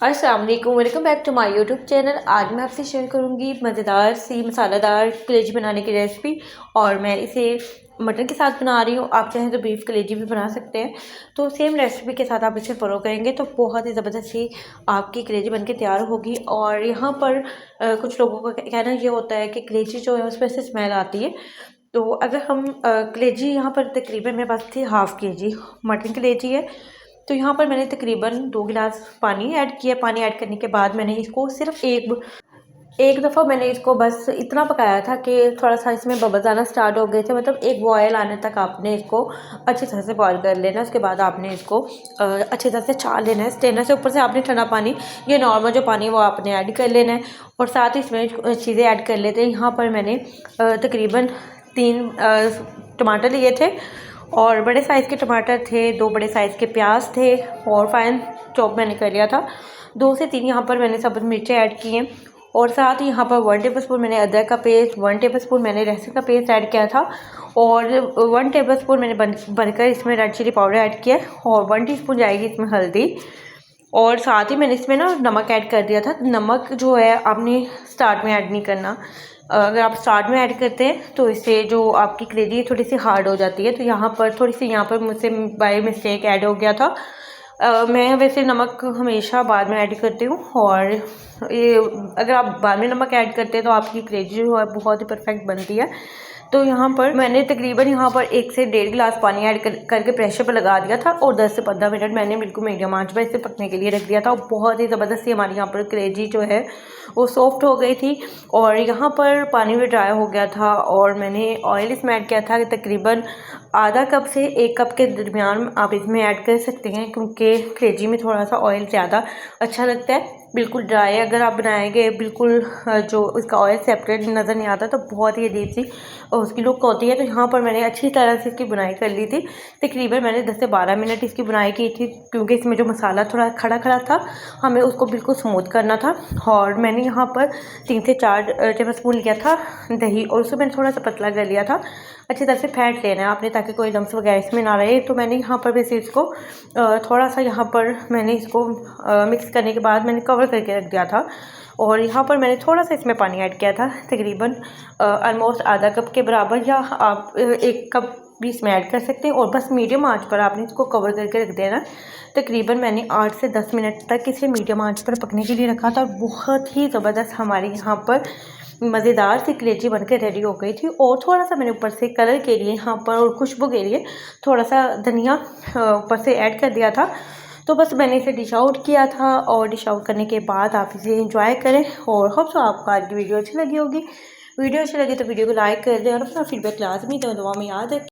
अस्सलाम वालेकुम, welcome back to my YouTube channel. आज मैं आपसे शेयर करूंगी मज़ेदार सी मसालेदार कलेजी बनाने की रेसिपी। और मैं इसे मटन के साथ बना रही हूँ। आप चाहें तो बीफ कलेजी भी बना सकते हैं। तो सेम रेसिपी के साथ आप इसे फॉलो करेंगे तो बहुत ही ज़बरदस्त सी आपकी कलेजी बनके तैयार होगी। और यहाँ पर कुछ लोगों का कहना ये होता है कि कलेजी जो है उसमें से स्मेल आती है। तो अगर हम कलेजी यहाँ पर तकरीबन मेरे पास थी हाफ़ केजी मटन कलेजी है। तो यहाँ पर मैंने तकरीबन 2 गिलास पानी ऐड किया। पानी ऐड करने के बाद मैंने इसको सिर्फ एक दफ़ा मैंने इसको बस इतना पकाया था कि थोड़ा सा इसमें बबल्स आना स्टार्ट हो गए थे। मतलब एक बॉयल आने तक आपने इसको अच्छी तरह से बॉयल कर लेना है। उसके बाद आपने इसको अच्छी तरह से छान लेना है। स्ट्रेनर से ऊपर से आपने ठंडा पानी, ये नॉर्मल जो पानी है वो आपने ऐड कर लेना है। और साथ ही इसमें चीज़ें ऐड कर लेते हैं। यहाँ पर मैंने तकरीबन 3 टमाटर लिए थे और बड़े साइज़ के टमाटर थे, 2 बड़े साइज़ के प्याज थे और फाइन चॉप मैंने कर लिया था। 2 से 3 यहाँ पर मैंने सब्ज़ मिर्चें ऐड की हैं। और साथ ही यहाँ पर 1 टेबलस्पून मैंने अदरक का पेस्ट, 1 टेबलस्पून मैंने लहसुन का पेस्ट ऐड किया था और 1 टेबलस्पून मैंने बनकर इसमें रेड चिली पाउडर ऐड किया और 1 टीस्पून जाएगी इसमें हल्दी। और साथ ही मैंने इसमें ना नमक ऐड कर दिया था। नमक जो है आपने स्टार्ट में ऐड नहीं करना। अगर आप स्टार्ट में ऐड करते हैं तो इससे जो आपकी कलेजी थोड़ी सी हार्ड हो जाती है। तो यहाँ पर मुझसे बाय मिस्टेक ऐड हो गया था। मैं वैसे नमक हमेशा बाद में ऐड करती हूँ। और ये अगर आप बाद में नमक ऐड करते हैं तो आपकी कलेजी जो है बहुत ही परफेक्ट बनती है। तो यहाँ पर मैंने तकरीबन 1 से 1.5 गिलास पानी ऐड करके प्रेशर पर लगा दिया था और 10 से 15 मिनट मैंने बिल्कुल मीडियम आंच पर इसे पकने के लिए रख दिया था। और बहुत ही ज़बरदस्त सी हमारी यहाँ पर कलेजी जो है वो सॉफ्ट हो गई थी। और यहाँ पर पानी भी ड्राई हो गया था और मैंने ऑयल इसमें ऐड किया था तकरीबन आधा कप से 1 कप के दरमियान आप इसमें ऐड कर सकते हैं, क्योंकि कलेजी में थोड़ा सा ऑयल ज़्यादा अच्छा लगता है। बिल्कुल ड्राई अगर आप बनाएंगे, बिल्कुल जो उसका ऑयल सेपरेट नज़र नहीं आता तो बहुत ही अजीब सी उसकी लुक होती है। तो यहाँ पर मैंने अच्छी तरह से इसकी बुनाई कर ली थी। तकरीबन मैंने 10 से 12 मिनट इसकी बुनाई की थी, क्योंकि इसमें जो मसाला थोड़ा खड़ा खड़ा था, हमें उसको बिल्कुल स्मूथ करना था। और मैंने यहाँ पर 3 से 4 टेबलस्पून लिया था दही और उसको मैंने थोड़ा सा पतला कर लिया था। अच्छी तरह से फेंट लेना है आपने ताकि कोई लम्स वगैरह इसमें ना रहे। तो मैंने यहाँ पर वैसे इसको थोड़ा सा यहाँ पर मैंने इसको मिक्स करने के बाद मैंने कवर करके रख दिया था। और यहाँ पर मैंने थोड़ा सा इसमें पानी ऐड किया था, तकरीबन ऑलमोस्ट आधा कप के बराबर, या आप 1 कप भी इसमें ऐड कर सकते हैं। और बस मीडियम आंच पर आपने इसको कवर करके रख देना। तकरीबन मैंने 8 से 10 मिनट तक इसे मीडियम आंच पर पकने के लिए रखा था। बहुत ही ज़बरदस्त हमारी यहाँ पर मज़ेदार सी कलेजी बनकर रेडी हो गई थी। और थोड़ा सा मैंने ऊपर से कलर के लिए यहाँ पर और खुशबू के लिए थोड़ा सा धनिया ऊपर से ऐड कर दिया था। तो बस मैंने इसे डिश आउट किया था। और डिश आउट करने के बाद आप इसे एंजॉय करें। और होप सो आपको आज की वीडियो अच्छी लगी होगी। वीडियो अच्छी लगी तो वीडियो को लाइक कर दें और अपना फीडबैक लाजमी दुआ में याद रखें।